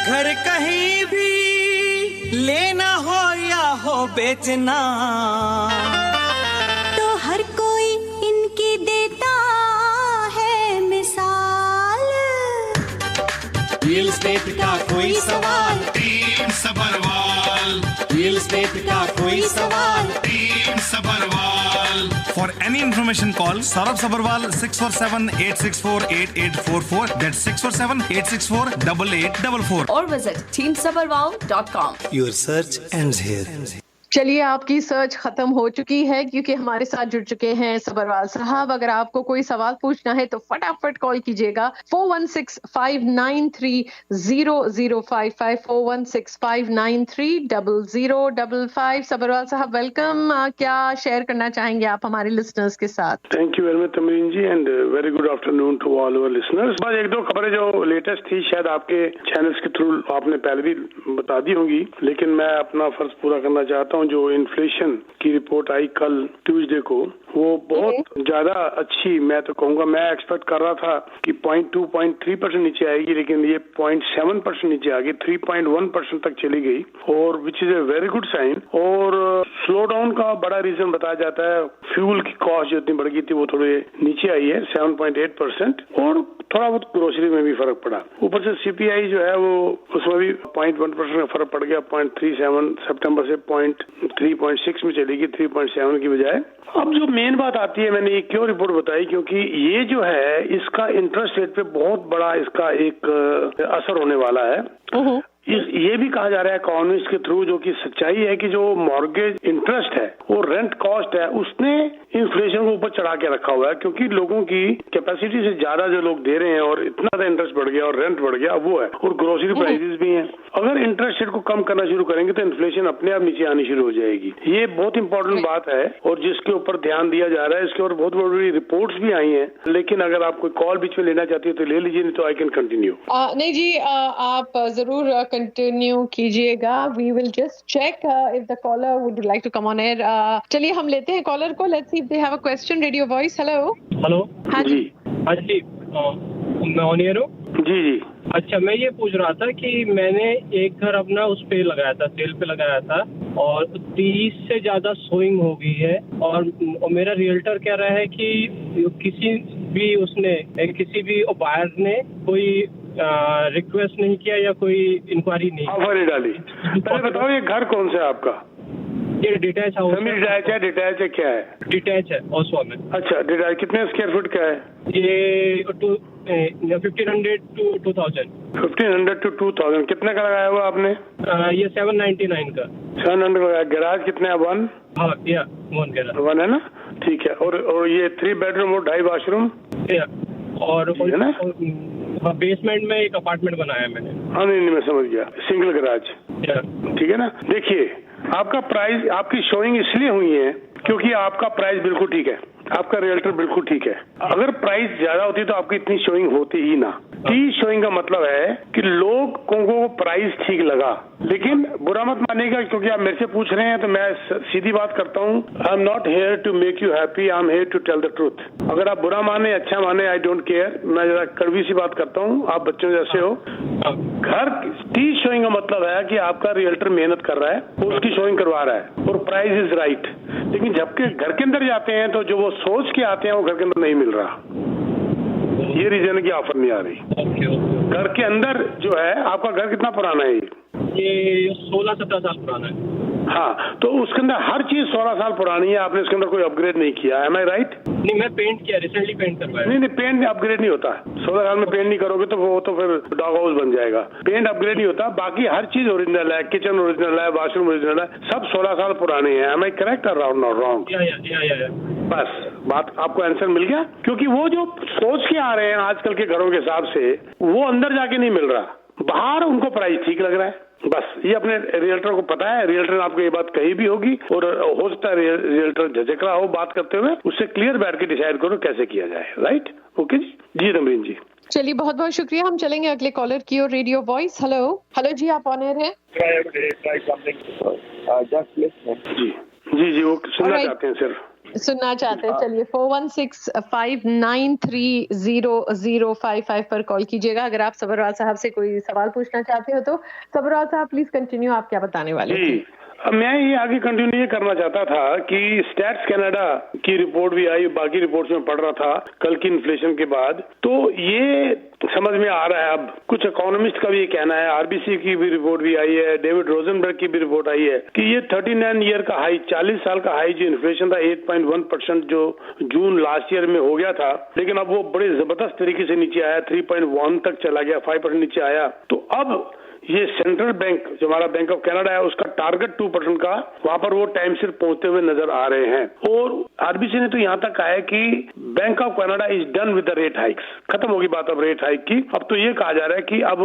घर कहीं भी लेना हो या हो बेचना, तो हर कोई इनकी देता है मिसाल। रियल एस्टेट का कोई सवाल, टीम सबरवाल। रियल एस्टेट का कोई सवाल, team Sabharwal. For any information, call Saurabh Sabharwal 647-864-8844. That's 647-864-8844. or visit teamsabharwal.com. your search ends here. चलिए, आपकी सर्च खत्म हो चुकी है क्योंकि हमारे साथ जुड़ चुके हैं सबरवाल साहब। अगर आपको कोई सवाल पूछना है तो फटाफट कॉल कीजिएगा 4165930055 4165930055। सबरवाल साहब वेलकम। क्या शेयर करना चाहेंगे आप हमारे लिसनर्स के साथ? Thank you very much Tamreen ji and very good afternoon to all our listeners. बस एक दो खबरें जो लेटेस्ट थी शायद आपके चैनल्स के थ्रू आपने पहले भी बता दी होंगी, लेकिन मैं अपना फर्ज पूरा करना चाहता हूं। जो इन्फ्लेशन की रिपोर्ट आई कल ट्यूसडे को, वो बहुत ज्यादा अच्छी, मैं तो कहूंगा, मैं एक्सपेक्ट कर रहा था कि 0.2-0.3% नीचे आएगी, लेकिन ये 0.7% नीचे आ गई, 3.1% तक चली गई, और which is a very good sign. और स्लो डाउन का बड़ा रीजन बताया जाता है, फ्यूल की कॉस्ट जो इतनी बढ़ गई थी वो थोड़ी नीचे आई है 7.8%, और थोड़ा बहुत ग्रोसरी में भी फर्क पड़ा। ऊपर से सीपीआई जो है वो उसमें भी 0.1% का फर्क पड़ गया, 0.37 सितंबर से 0.3-0.6 में चलेगी 3.7 की बजाय। अब जो मेन बात आती है, मैंने ये क्यों रिपोर्ट बताई, क्योंकि ये जो है इसका इंटरेस्ट रेट पे बहुत बड़ा इसका एक असर होने वाला है। ये भी कहा जा रहा है इकोनॉमिस्ट के थ्रू, जो कि सच्चाई है, कि जो मॉर्गेज इंटरेस्ट है वो रेंट कॉस्ट है, उसने इन्फ्लेशन को ऊपर चढ़ा के रखा हुआ है, क्योंकि लोगों की कैपेसिटी से ज्यादा जो लोग दे रहे हैं और इतना ज्यादा इंटरेस्ट बढ़ गया और रेंट बढ़ गया, वो है, और ग्रोसरी प्राइसेस भी हैं। अगर इंटरेस्ट रेट को कम करना शुरू करेंगे तो इन्फ्लेशन अपने आप नीचे आनी शुरू हो जाएगी। ये बहुत इंपॉर्टेंट बात है और जिसके ऊपर ध्यान दिया जा रहा है। इसके ऊपर बहुत बड़ी रिपोर्ट्स भी आई हैं, लेकिन अगर आप कोई कॉल बीच में लेना चाहती है तो ले लीजिए, नहीं तो आई कैन कंटिन्यू। नहीं जी, आप जरूर कंटिन्यू कीजिएगा। We will just check if the caller would like to come on air. चलिए हम लेते हैं कॉलर को। Let's see if they have a question. Radio voice, hello. Hello. हाँ जी। हाँ जी, मैं ऑन एयर हूँ। जी जी। अच्छा, मैं ये पूछ रहा था कि मैंने एक घर अपना उस पे लगाया था, सेल पे लगाया था, और 30 से ज्यादा शोइंग हो गई है, और मेरा रियल्टर कह रहा है कि किसी भी बायर ने कोई रिक्वेस्ट नहीं किया या कोई इंक्वायरी नहीं, ऑफर नहीं डाली। पहले बताओ ये घर कौन सा है आपका? ये डिटैच हाउस सेमी डिटैच है, डिटैच है, क्या है? डिटैच है, ओसवा में। अच्छा, डिटैच कितने स्क्वायर फुट का है? ये 1500 to 2000। 1500 to 2000 कितने का लगाया हुआ आपने? ये 799 का। 700 का लगाया। गैराज कितने है? 1? हाँ, या 1 गैराज। 1 है ना, ठीक है। और ये 3 बेडरूम और 2.5 बाथरूम, और है ना? बेसमेंट में एक अपार्टमेंट बनाया मैंने। हाँ, नहीं मैं समझ गया, सिंगल गैराज, ठीक है ना। देखिए, आपका प्राइस, आपकी शोइंग इसलिए हुई है क्योंकि आपका प्राइस बिल्कुल ठीक है, आपका रियल्टर बिल्कुल ठीक है। अगर प्राइस ज्यादा होती तो आपकी इतनी शोइंग होती ही ना। शोइंग का मतलब है कि लोगों को प्राइस ठीक लगा, लेकिन बुरा मत मानिएगा क्योंकि आप मेरे से पूछ रहे हैं तो मैं सीधी बात करता हूँ। I am not here to make you happy, I am here to tell the truth. अगर आप बुरा माने अच्छा माने, आई डोंट केयर। मैं जरा कड़वी सी बात करता हूँ, आप बच्चों जैसे हो। घर 30 शोइंग का मतलब है कि आपका रियल्टर मेहनत कर रहा है, उसकी शोइंग करवा रहा है और प्राइस इज राइट। लेकिन जबकि घर के अंदर जाते हैं तो जो वो सोच के आते हैं वो घर के अंदर नहीं मिल रहा। ये रीजन है कि ऑफर नहीं आ रही। घर के अंदर जो है, आपका घर कितना पुराना है? ये 16-17 साल पुराना है। हाँ, तो उसके अंदर हर चीज 16 साल पुरानी है, आपने उसके अंदर कोई अपग्रेड नहीं किया। एम आई राइट? नहीं, मैं पेंट किया, रिसेंटली पेंट करवाया। नहीं, पेंट अपग्रेड नहीं होता। 16 साल में पेंट नहीं करोगे तो वो तो फिर डॉग हाउस बन जाएगा। पेंट अपग्रेड नहीं होता। बाकी हर चीज ओरिजिनल है, किचन ओरिजिनल है, वॉशरूम ओरिजिनल है, सब 16 साल पुराने हैं। एम आई करेक्ट और नॉट रॉन्ग? बस बात आपको आंसर मिल गया, क्योंकि वो जो सोच के आ रहे हैं आजकल के घरों के हिसाब से, वो अंदर जाके नहीं मिल रहा। बाहर उनको प्राइस ठीक लग रहा है। बस ये अपने रियल्टर को पता है, रियल्टर ने आपको ये बात कही भी होगी, और हो सकता है रियल्टर झिझक रहा हो बात करते हुए, उससे क्लियर बैठ के डिसाइड करो कैसे किया जाए। राइट? ओके जी रमरीन जी। चलिए, बहुत बहुत शुक्रिया। हम चलेंगे अगले कॉलर की और। रेडियो वॉइस, हेलो जी, आप ऑन एयर हैं। जी, वो सुनना चाहते हैं सिर्फ। सुनना चाहते हैं। चलिए 4165930055 पर कॉल कीजिएगा अगर आप सबरवाल साहब से कोई सवाल पूछना चाहते हो तो। सबरवाल साहब प्लीज कंटिन्यू, आप क्या बताने वाले थे? अब मैं ये आगे कंटिन्यू ये करना चाहता था कि स्टैट्स कनाडा की रिपोर्ट भी आई, बाकी रिपोर्ट्स में पढ़ रहा था कल की इन्फ्लेशन के बाद, तो ये समझ में आ रहा है अब कुछ इकोनॉमिस्ट का भी ये कहना है, आरबीसी की भी रिपोर्ट भी आई है, डेविड रोजनबर्ग की भी रिपोर्ट आई है कि ये 39 ईयर का हाई, 40 साल का हाई जो इन्फ्लेशन था 8.1% जो जून लास्ट ईयर में हो गया था, लेकिन अब वो बड़े जबरदस्त तरीके से नीचे आया, 3.1 तक चला गया, 5% नीचे आया। तो अब ये सेंट्रल बैंक जो हमारा बैंक ऑफ कनाडा है उसका टारगेट 2% का, वहां पर वो टाइम से पहुंचते हुए नजर आ रहे हैं। और आरबीसी ने तो यहाँ तक कहा है कि bank of Canada is done with the rate hikes, खत्म होगी बात अब रेट हाइक की। अब तो ये कहा जा रहा है कि अब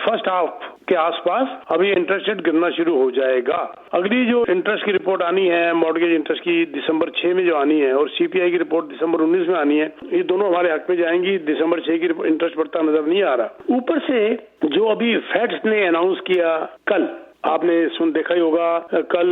फर्स्ट हाफ के आसपास अभी इंटरेस्ट रेट गिरना शुरू हो जाएगा। अगली जो इंटरेस्ट की रिपोर्ट आनी है, मॉर्गेज इंटरेस्ट की दिसंबर 6 में जो आनी है, और सीपीआई की रिपोर्ट दिसंबर 19 में आनी है, ये दोनों हमारे हक में जाएंगी। दिसंबर 6 की इंटरेस्ट बढ़ता नजर नहीं आ रहा। ऊपर से जो अभी फेड्स ने अनाउंस किया कल, आपने देखा ही होगा, कल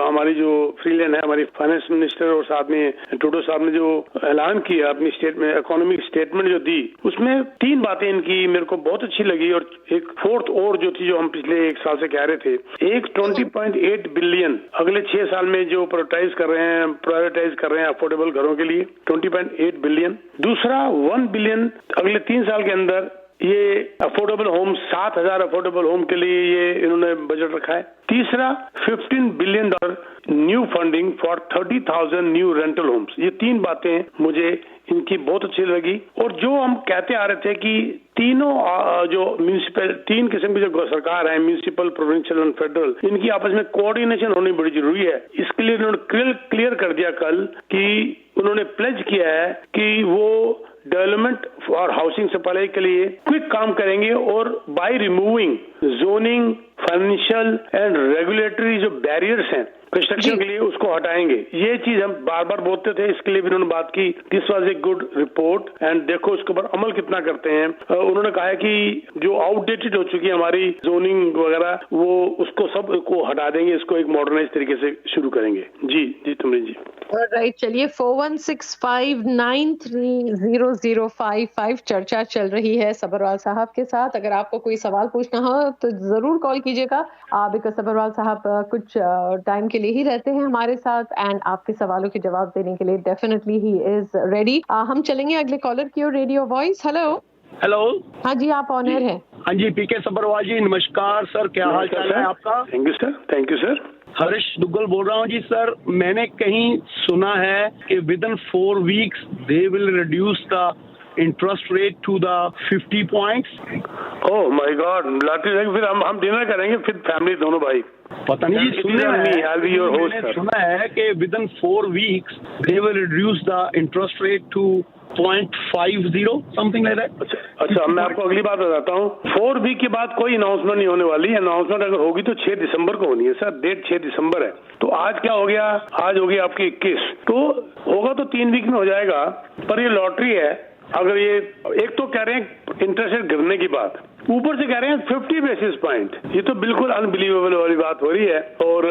हमारी जो फ्रीलैंड है, हमारी फाइनेंस मिनिस्टर और साथ में ट्रूडो साहब ने जो ऐलान किया अपनी इकोनॉमिक स्टेटमेंट जो दी, उसमें 3 बातें इनकी मेरे को बहुत अच्छी लगी, और एक फोर्थ और जो थी जो हम पिछले 1 साल से कह रहे थे। एक 20.8 बिलियन अगले 6 साल में जो प्रायोरिटाइज कर रहे हैं अफोर्डेबल घरों के लिए, 20.8 बिलियन। दूसरा 1 बिलियन अगले 3 साल के अंदर ये अफोर्डेबल होम, 7,000 अफोर्डेबल होम के लिए ये इन्होंने बजट रखा है। तीसरा $15 billion new funding for 30,000 new rental homes. ये 3 बातें मुझे इनकी बहुत अच्छी लगी। और जो हम कहते आ रहे थे कि तीनों जो म्यूनिसिपल 3 किस्म की जो सरकार है, म्यूनिसिपल, प्रोविंशियल और फेडरल, इनकी आपस में कोऑर्डिनेशन होनी बड़ी जरूरी है। इसके लिए उन्होंने क्लियर कर दिया कल कि उन्होंने प्लेज किया है कि वो डेवलपमेंट और हाउसिंग सप्लाई के लिए क्विक काम करेंगे और by removing zoning, financial and regulatory जो बैरियर्स हैं कंस्ट्रक्शन के लिए, उसको हटाएंगे। ये चीज हम बार बार बोलते थे, इसके लिए भी उन्होंने बात की। This was a good report and देखो इसके ऊपर अमल कितना करते हैं। उन्होंने कहा है कि जो आउटडेटेड हो चुकी है हमारी जोनिंग वगैरह, वो उसको सब को हटा देंगे, इसको एक मॉडर्नाइज तरीके से शुरू करेंगे। जी तुमरी जी। राइट, चलिए 4165930055 चर्चा चल रही है सबरवाल साहब के साथ। अगर आपको कोई सवाल पूछना हो तो जरूर कॉल कीजिएगा। बिकॉज सबरवाल साहब कुछ टाइम के लिए ही रहते हैं हमारे साथ एंड आपके सवालों के जवाब देने के लिए डेफिनेटली ही इज रेडी। हम चलेंगे अगले कॉलर की ओर। Radio voice, hello. हाँ जी, आप ऑन एयर हैं। हाँ जी, पीके सबरवाल जी, नमस्कार सर, क्या हाल चाल है आपका? Thank you sir. Harsh Duggal बोल रहा हूँ जी सर। मैंने कहीं सुना है कि within 4 weeks they will reduce the interest rate to the 50 points। Oh my God, फिर हम डिनर करेंगे फिर फैमिली दोनों भाई। पता नहीं जी, सुना है कि within 4 weeks they will reduce the interest rate to 0.50 something like that. अच्छा, मैं आपको अगली बात बताता हूँ। 4 वीक के बाद कोई अनाउंसमेंट नहीं होने वाली। अनाउंसमेंट अगर होगी तो 6 दिसंबर को होनी है सर। डेट 6 दिसंबर है। तो आज क्या हो गया? आज हो गई आपकी 21। तो होगा तो 3 वीक में हो जाएगा, पर ये लॉटरी है। अगर ये एक तो कह रहे हैं इंटरेस्ट रेट गिरने की बात, ऊपर से कह रहे हैं 50 बेसिस पॉइंट। ये तो बिल्कुल अनबिलीवेबल वाली बात हो रही है। और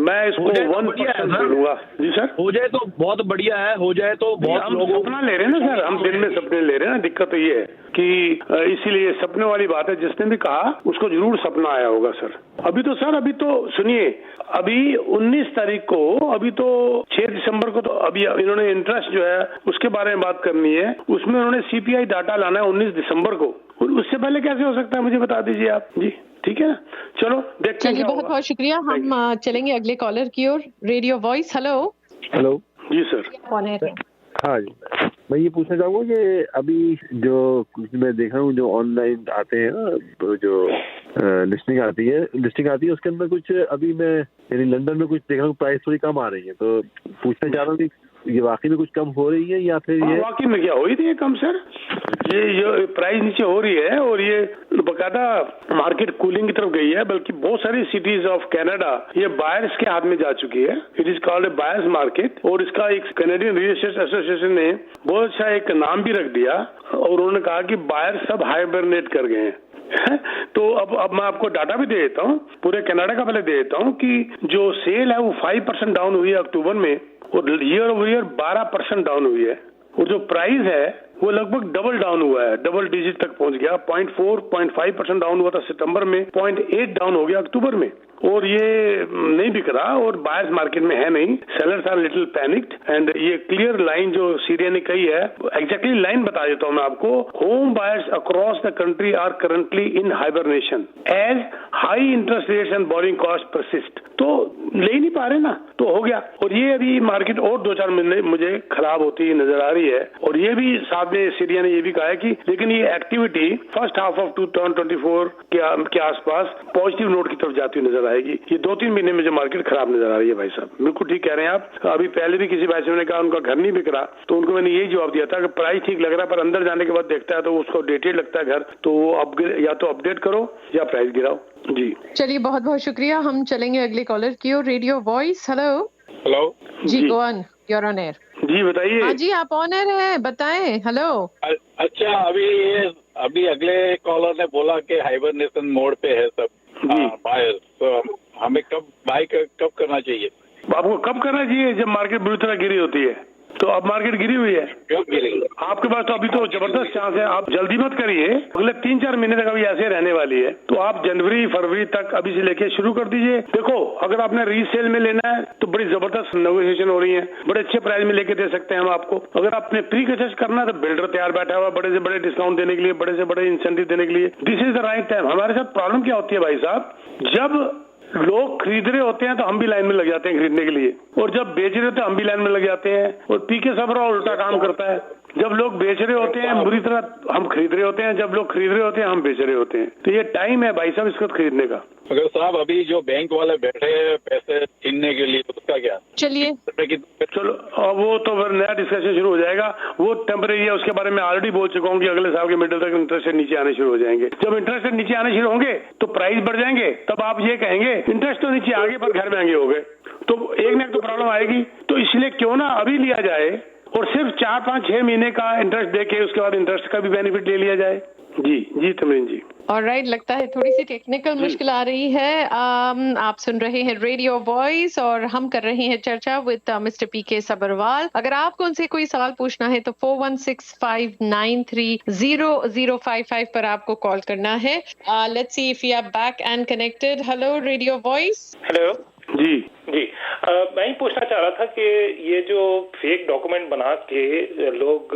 मैं इसको 1% लूंगा। जी सर, हो जाए तो बहुत बढ़िया है, हो जाए तो बहुत। हम सपना ले रहे हैं ना सर, हम दिन में सपने ले रहे हैं ना। दिक्कत तो ये है कि इसीलिए सपने वाली बात है। जिसने भी कहा उसको जरूर सपना आया होगा सर। अभी तो सुनिए, अभी 19 तारीख को, अभी तो 6 दिसंबर को तो अभी इन्होंने इंटरेस्ट जो है उसके बारे में बात करनी है। उसमें उन्होंने सीपीआई डाटा लाना है 19 दिसंबर को। और उससे पहले कैसे हो सकता है, मुझे बता दीजिए आप। जी ठीक है ना, चलो देखते हैं। बहुत बहुत शुक्रिया। हम चलेंगे अगले कॉलर की ओर। Radio voice, hello. जी सर। हाँ जी, मैं ये पूछना चाहूँगा कि अभी जो मैं देख रहा हूँ जो ऑनलाइन आते हैं ना, जो लिस्टिंग आती है उसके अंदर कुछ अभी मैं यानी लंदन में कुछ देख रहा हूँ प्राइस थोड़ी कम आ रही है। तो पूछना चाह रहा हूँ कि ये वाकई में कुछ कम हो रही है या फिर ये वाकई में क्या हो रही थी कम सर? ये प्राइस नीचे हो रही है और ये बकायदा मार्केट कूलिंग की तरफ गई है। बल्कि बहुत सारी सिटीज ऑफ कनाडा ये बायर्स के हाथ में जा चुकी है। It is called a buyers market. और इसका एक कैनेडियन रियल एस्टेट एसोसिएशन ने बहुत अच्छा एक नाम भी रख दिया और उन्होंने कहा कि बायर्स सब हाइबरनेट कर गए हैं। तो अब मैं आपको डाटा भी दे देता हूँ, पूरे कनाडा का पहले दे देता हूँ कि जो सेल है वो 5% डाउन हुई है अक्टूबर में, और ईयर ओवर ईयर 12% डाउन हुई है, और जो प्राइस है वो लगभग डबल डाउन हुआ है, डबल डिजिट तक पहुंच गया। 0.5% डाउन हुआ था सितंबर में, 0.8 डाउन हो गया अक्टूबर में, और ये नहीं बिक रहा और बायर्स मार्केट में है नहीं। Sellers are little panicked and ये क्लियर लाइन जो सीरिया ने कही है, एग्जैक्टली लाइन बता देता हूं मैं आपको। Home buyers across the country are currently in hibernation as high interest rates and borrowing cost persist. तो ले ही नहीं पा रहे ना, तो हो गया। और ये अभी मार्केट और 2-4 महीने मुझे खराब होती नजर आ रही है। और ये भी साथ में सीरिया ने ये भी कहा है कि लेकिन ये एक्टिविटी फर्स्ट हाफ ऑफ 2024 के आसपास पॉजिटिव नोट की तरफ जाती हुई नजर आएगी। ये 2-3 महीने में जो मार्केट खराब नजर आ रही है भाई साहब, बिल्कुल ठीक कह रहे हैं आप। अभी पहले भी किसी भाई साहब ने कहा उनका घर नहीं बिक रहा, तो उनको मैंने यही जवाब दिया था कि प्राइस ठीक लग रहा है, पर अंदर जाने के बाद देखता है तो उसको डेटेड लगता है घर, तो वो या तो अपडेट करो या प्राइस गिराओ। जी चलिए, बहुत बहुत शुक्रिया। हम चलेंगे अगले कॉलर की ओर। Radio voice, hello. हेलो जी go on, you are on air. जी बताइए। हाँ जी, आप ऑन एयर हैं, बताएं। हेलो। अच्छा, अभी अगले कॉलर ने बोला कि हाइबरनेशन मोड पे है सब बायर्स, तो हमें कब बाय कब करना चाहिए? आपको कब करना चाहिए? जब मार्केट बुरी तरह गिरी होती है। तो अब मार्केट गिरी हुई है, क्यों गिरी? आपके पास तो अभी तो जबरदस्त चांस है, आप जल्दी मत करिए। अगले 3-4 महीने तक अभी ऐसे रहने वाली है, तो आप जनवरी फरवरी तक अभी से लेके शुरू कर दीजिए। देखो, अगर आपने रीसेल में लेना है तो बड़ी जबरदस्त नेगोशिएशन हो रही है, बड़े अच्छे प्राइस में लेके दे सकते हैं हम आपको। अगर आपने प्री परचेज करना है तो बिल्डर तैयार बैठा हुआ बड़े से बड़े डिस्काउंट देने के लिए, बड़े से बड़े इंसेंटिव देने के लिए। This is the right time. हमारे साथ प्रॉब्लम क्या होती है भाई साहब, जब लोग खरीद रहे होते हैं तो हम भी लाइन में लग जाते हैं खरीदने के लिए, और जब बेच रहे होते हैं हम भी लाइन में लग जाते हैं। और पीके सबरा उल्टा काम करता है, जब लोग बेच रहे होते हैं बुरी तरह हम खरीद रहे होते हैं, जब लोग खरीद रहे होते हैं हम बेच रहे होते हैं। तो ये टाइम है भाई साहब इसको खरीदने का। अगर साहब अभी जो बैंक वाले बैठे हैं पैसे छीनने के लिए, तो उसका क्या? चलिए चलो, वो तो फिर नया डिस्कशन शुरू हो जाएगा, वो टेम्परेरी है, उसके बारे में ऑलरेडी बोल चुका हूँ कि अगले साल के मिडिल तक इंटरेस्ट रेट नीचे आने शुरू हो जाएंगे। जब इंटरेस्ट रेट नीचे आने शुरू होंगे तो प्राइस बढ़ जाएंगे, तब आप ये कहेंगे इंटरेस्ट तो नीचे आगे पर घर महंगे हो गए, तो एक ना एक तो प्रॉब्लम आएगी। तो इसलिए क्यों ना अभी लिया जाए और सिर्फ 4-5-6 महीने का इंटरेस्ट देके उसके बाद इंटरेस्ट का भी बेनिफिट ले लिया जाए। जी तमरीन जी। ऑलराइट, लगता है थोड़ी सी टेक्निकल मुश्किल आ रही है। आप सुन रहे हैं रेडियो वॉइस और हम कर रहे हैं चर्चा विद मिस्टर पीके सबरवाल। अगर आपको उनसे कोई सवाल पूछना है तो 4165930055 पर आपको कॉल करना है। Let's see if you are back and connected. Hello radio voice. Hello जी। मैं ही पूछना चाह रहा था कि ये जो फेक डॉक्यूमेंट बना के लोग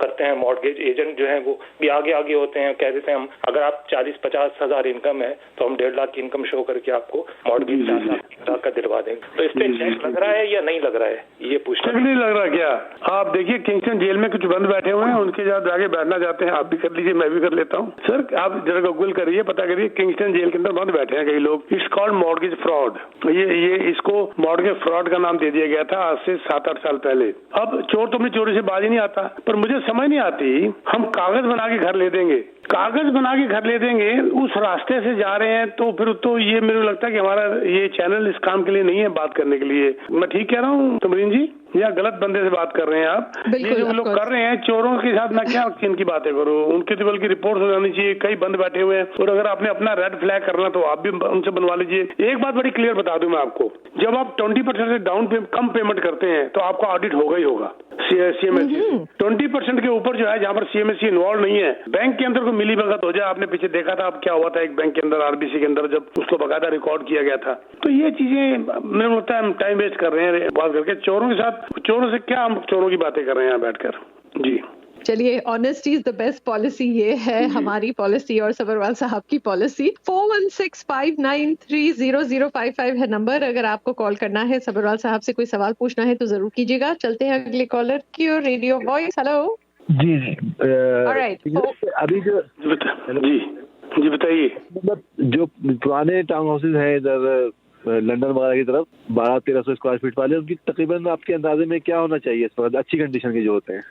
करते हैं, मॉर्गेज एजेंट जो है वो भी आगे होते हैं, कह देते हैं हम अगर आप 40-50 हजार इनकम है तो हम 1.5 लाख की इनकम शो करके आपको मॉर्गेज 4 लाख का दिलवा देंगे। तो इस पे चेक लग रहा है या नहीं लग रहा है, ये पूछना। नहीं लग रहा क्या? आप देखिए किंगस्टन जेल में कुछ बंद बैठे हुए हैं, उनके साथ आगे बैठना चाहते हैं, आप भी कर लीजिए, मैं भी कर लेता हूँ। सर आप जरा गूगल करिए, पता करिए, किंगस्टन जेल के अंदर बंद बैठे हैं कई लोग। It's called mortgage fraud. ये इसको मॉर्गेज फ्रॉड का नाम दे दिया गया था आज से 7-8 साल पहले। अब चोर तो अपनी चोरी से बाज ही नहीं आता, पर मुझे समझ नहीं आती, हम कागज बना के घर ले देंगे, कागज बना के घर ले देंगे, उस रास्ते से जा रहे हैं, तो फिर तो ये मेरे को लगता है कि हमारा ये चैनल इस काम के लिए नहीं है, बात करने के लिए। मैं ठीक कह रहा हूँ तमरीन जी, या गलत बंदे से बात कर रहे हैं आप? ये जो लोग कर रहे हैं चोरों के साथ, मैं क्या इनकी बातें करूँ, उनकी तो बल्कि रिपोर्ट हो जानी चाहिए, कई बंद बैठे हुए हैं। और अगर आपने अपना रेड फ्लैग करना तो आप भी उनसे बनवा लीजिए। एक बात बड़ी क्लियर बता दूं मैं आपको, जब आप 20% से डाउन कम पेमेंट करते हैं तो आपको ऑडिट होगा ही होगा सीएमएससी। 20% के ऊपर जो है, जहाँ पर सीएमएससी इन्वॉल्व नहीं है, बैंक के अंदर कोई मिली भगत हो जाए, आपने पीछे देखा था अब क्या हुआ था एक बैंक के अंदर, आरबीसी के अंदर, जब उसको बकायदा रिकॉर्ड किया गया था। तो ये चीजें मेरे को लगता है हम टाइम वेस्ट कर रहे हैं बात करके चोरों के साथ। चोरों से क्या हम चोरों की बातें कर रहे हैं यहाँ बैठकर। जी चलिए, honesty is the best policy, ये है हमारी पॉलिसी और सबरवाल साहब की पॉलिसी। 4165930055 है नंबर, अगर आपको कॉल करना है, सबरवाल साहब से कोई सवाल पूछना है तो जरूर कीजिएगा। चलते हैं अगले कॉलर की और रेडियो वॉइस। हेलो जी ऑलराइट, अभी जो जी बताइए। मतलब जो पुराने टाउन हाउसेज हैं इधर लंदन वगैरह की तरफ 1200-1300 स्क्वायर फीट वाले, उनकी तकरीबन आपके अंदाजे में क्या होना चाहिए इस वक्त, अच्छी कंडीशन के जो होते हैं?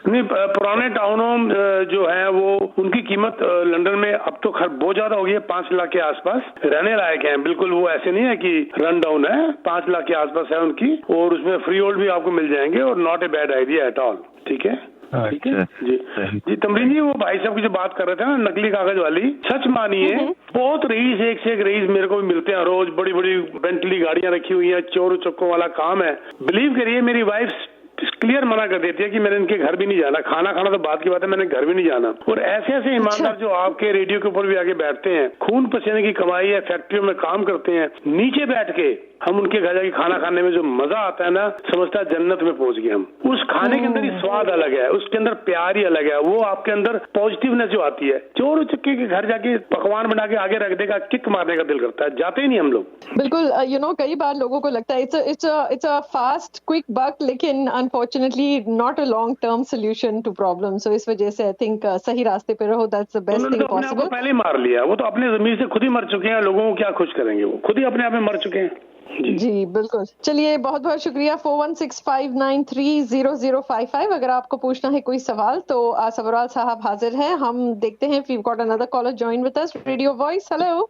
नहीं, पुराने टाउन होम जो है वो उनकी कीमत लंदन में अब तो बहुत ज्यादा हो गई है, 5 लाख के आसपास रहने लायक है। बिल्कुल वो ऐसे नहीं है कि रन डाउन है, 5 लाख के आसपास है उनकी, और उसमें फ्री होल्ड भी आपको मिल जाएंगे और not a bad idea at all. ठीक है, ठीक है जी तमरीन जी, वो भाई साहब की जो बात कर रहे थे ना नकली कागज वाली, सच मानिए बहुत रईस, एक से एक रईस मेरे को भी मिलते हैं रोज, बड़ी बड़ी बेंटली गाड़ियां रखी हुई हैं, चोर चक्कों वाला काम है। बिलीव करिए मेरी वाइफ क्लियर मना कर देती है कि मैंने इनके घर भी नहीं जाना, खाना खाना तो बात की बात है, मैंने घर भी नहीं जाना। और ऐसे ऐसे ईमानदार जो आपके रेडियो के ऊपर भी आके बैठते हैं, खून पसीने की कमाई है, फैक्ट्रियों में काम करते हैं, नीचे बैठ के हम उनके घर जाके खाना खाने में जो मजा आता है ना, समझता है जन्नत में पहुंच गए हम। उस खाने के अंदर ही स्वाद अलग है, उसके अंदर प्यार ही अलग है, वो आपके अंदर पॉजिटिवनेस जो आती है। चोर चक्के के घर जाके पकवान बना के आगे रख देगा, किक मारने का दिल करता है, जाते ही नहीं हम लोग। बिल्कुल, कई बार लोगों को लगता है it's a fast quick buck, लेकिन unfortunately not a long term solution to problem. So इस वजह से आई थिंक सही रास्ते पे रहो, that's the best thing possible. पहले ही मार लिया, वो तो अपने जमीन से खुद ही मर चुके हैं, लोगों को क्या खुश करेंगे, वो खुद ही अपने आप में मर चुके हैं। जी बिल्कुल, चलिए बहुत बहुत शुक्रिया। 4165930055। अगर आपको पूछना है कोई सवाल तो सबरवाल साहब हाजिर हैं। हम देखते हैं, we got another caller join with us, radio voice. Hello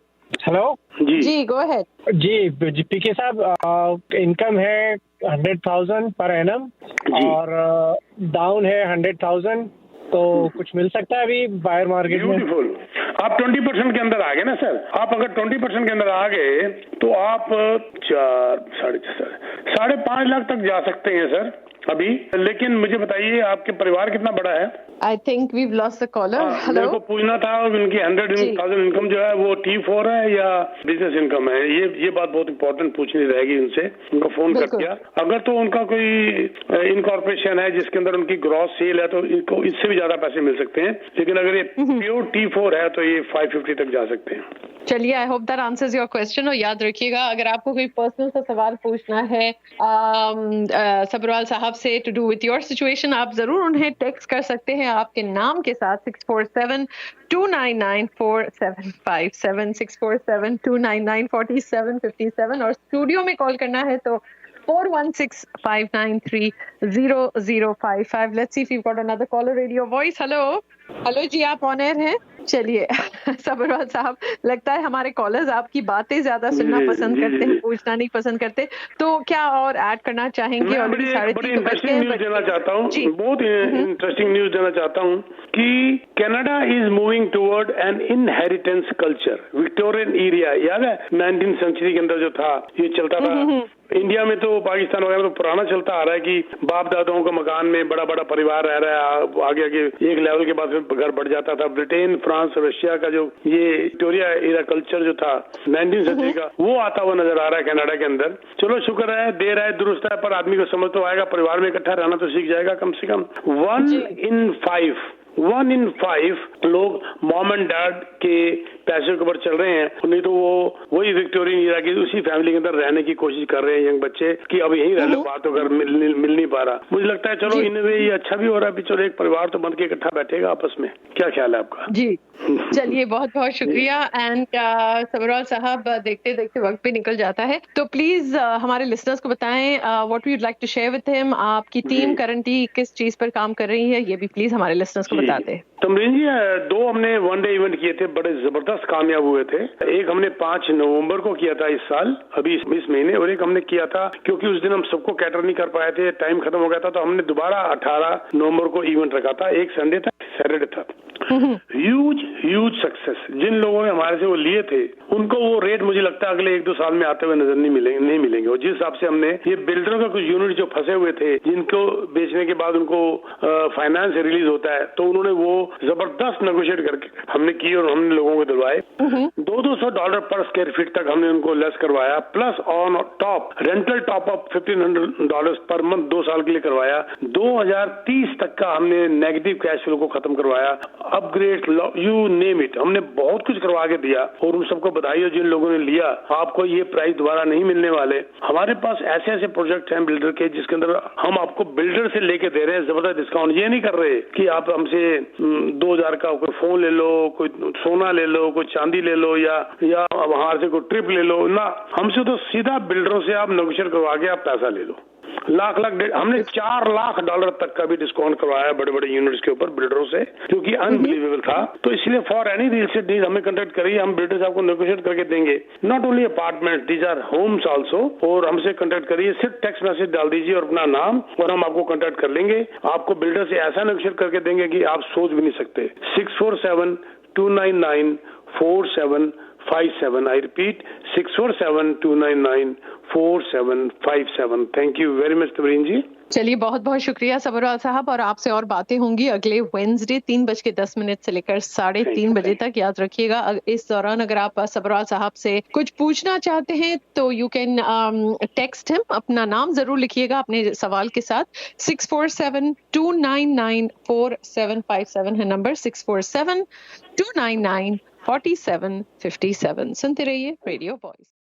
जी गो अहेड। जी पीके साहब, इनकम है 100,000 पर एनम और डाउन है 100,000, तो कुछ मिल सकता है अभी बायर मार्केट में? ब्यूटीफुल, आप 20% के अंदर आ गए ना सर। आप अगर 20% के अंदर आ गए तो आप 4.5 लाख तक जा सकते हैं सर अभी। लेकिन मुझे बताइए आपके परिवार कितना बड़ा है? I think we lost the caller. मेरे को पूछना था उनकी 100,000 इनकम जो है वो T4 है या बिजनेस इनकम है, ये बात बहुत इंपॉर्टेंट पूछनी रहेगी उनसे। उनको फोन कर दिया, अगर तो उनका कोई इनकॉर्पोरेशन है जिसके अंदर उनकी ग्रॉस सेल है तो इनको इससे भी ज्यादा पैसे मिल सकते हैं, लेकिन अगर ये प्योर T4 है तो ये 550 तक जा सकते हैं। चलिए, I hope that answers your question. और याद रखिएगा, अगर आपको कोई पर्सनल सा सवाल पूछना है सबरवाल साहब से to do with your situation, आप जरूर उन्हें टेक्स्ट कर सकते हैं आपके नाम के साथ 647-299-4757 647-299-4757 और स्टूडियो में कॉल करना है तो 4165930055। Let's see if you got another caller, radio voice. Hello जी, आप ऑन एयर हैं। चलिए सबरवाल साहब, लगता है हमारे कॉलर्स आपकी बातें ज्यादा सुनना पसंद करते हैं, पूछना नहीं पसंद करते, तो क्या और ऐड करना चाहेंगे? बड़ी इंटरेस्टिंग न्यूज देना चाहता हूँ, बहुत इंटरेस्टिंग न्यूज देना चाहता हूँ कि Canada is moving toward N inheritance culture. Victorian area याद है 19th सेंचुरी के अंदर जो था, ये चलता था इंडिया में, तो पाकिस्तान वगैरह तो पुराना चलता आ रहा है कि बाप दादाओं का मकान में बड़ा बड़ा परिवार रह रहा है, आगे आगे एक लेवल के बाद घर बढ़ जाता था। ब्रिटेन, फ्रांस, रशिया का जो ये विक्टोरिया एरा कल्चर जो था 19th सेंचुरी का, वो आता हुआ नजर आ रहा है कनाडा के अंदर। चलो शुक्र है, देर है दुरुस्त है, पर आदमी को समझ तो आएगा, परिवार में इकट्ठा रहना तो सीख जाएगा कम से कम। 1 in 5 लोग मॉम एंड डैड के पैसे के ऊपर चल रहे हैं, नहीं तो वो वही विक्टोरियन एरा की उसी फैमिली के अंदर रहने की कोशिश कर रहे हैं यंग बच्चे कि अब यहीं रह लो, बात तो घर मिल नहीं पा रहा। मुझे लगता है चलो इन वे ये अच्छा भी हो रहा है, चलो एक परिवार तो बन के इकट्ठा बैठेगा आपस में। क्या ख्याल है आपका? जी चलिए, बहुत बहुत शुक्रिया। एंड सबरवाल साहब, देखते देखते वक्त भी निकल जाता है, तो प्लीज हमारे लिसनर्स को बताएं what we would like to share with him. आपकी टीम करंटली किस चीज पर काम कर रही है, ये भी प्लीज हमारे लिसनर्स को बता दें। तमरीन जी, 2 हमने 1 डे इवेंट किए थे, बड़े जबरदस्त कामयाब हुए थे। एक हमने 5 नवंबर को किया था इस साल, अभी इस महीने, और एक हमने किया था क्योंकि उस दिन हम सबको कैटर नहीं कर पाए थे, टाइम खत्म हो गया था, तो हमने दोबारा 18 नवंबर को इवेंट रखा था। एक संडे था, सैटरडे था। Huge success. जिन लोगों ने हमारे से वो लिए थे उनको वो रेट मुझे लगता है अगले 1-2 साल में आते हुए नजर नहीं मिलेंगे। और जिस हिसाब से हमने ये बिल्डरों का कुछ यूनिट जो फंसे हुए थे, जिनको बेचने के बाद उनको फाइनेंस रिलीज होता है, तो उन्होंने वो जबरदस्त नेगोशिएट करके हमने की और हमने लोगों को दिलवाए। $200 पर स्क्वायर फीट तक हमने उनको लेस करवाया, plus on top rental top up $1,500 per month 2 साल के लिए करवाया। 2030 तक का हमने नेगेटिव कैश फ्लो को खत्म करवाया। अपग्रेड, यू नेम इट, हमने बहुत कुछ करवा के दिया। और उन सबको बधाई हो जिन लोगों ने लिया। आपको ये प्राइस दोबारा नहीं मिलने वाले। हमारे पास ऐसे ऐसे प्रोजेक्ट हैं बिल्डर के, जिसके अंदर हम आपको बिल्डर से लेके दे रहे हैं जबरदस्त डिस्काउंट। ये नहीं कर रहे कि आप हमसे 2,000 का कोई फोन ले लो, कोई सोना ले लो, कोई चांदी ले लो, या वहां से कोई ट्रिप ले लो ना। हमसे तो सीधा बिल्डरों से आप नेगोशिएट करवा के आप पैसा ले लो। लाख हमने $4 लाख तक का भी डिस्काउंट करवाया बड़े बड़े यूनिट्स के ऊपर बिल्डरों से, जो कि अनबिलीवेबल था। तो इसलिए for any real estate deal हमें कांटेक्ट करिए, हम बिल्डर्स आपको नेगोशिएट करके देंगे। Not only apartment, these are homes also. और हमसे कांटेक्ट करिए, सिर्फ टेक्स्ट मैसेज डाल दीजिए और अपना नाम, और हम आपको कांटेक्ट कर लेंगे। आपको बिल्डर से ऐसा नेगोशिएट करके देंगे कि आप सोच भी नहीं सकते। 647-299-4757। I repeat, 647-299-4757। Thank you very much Tabreen ji. चलिए, बहुत बहुत शुक्रिया सबरवाल साहब, और आपसे और बातें होंगी अगले वेडनेसडे 3:10 से लेकर 3:30 बजे तक। याद रखिएगा, इस दौरान अगर आप सबरवाल साहब से कुछ पूछना चाहते हैं तो यू कैन टेक्स्ट हिम। अपना नाम जरूर लिखिएगा अपने सवाल के साथ। 647-299-4757 है नंबर, 647-299-4757। सुनते रहिए रेडियो वॉइस।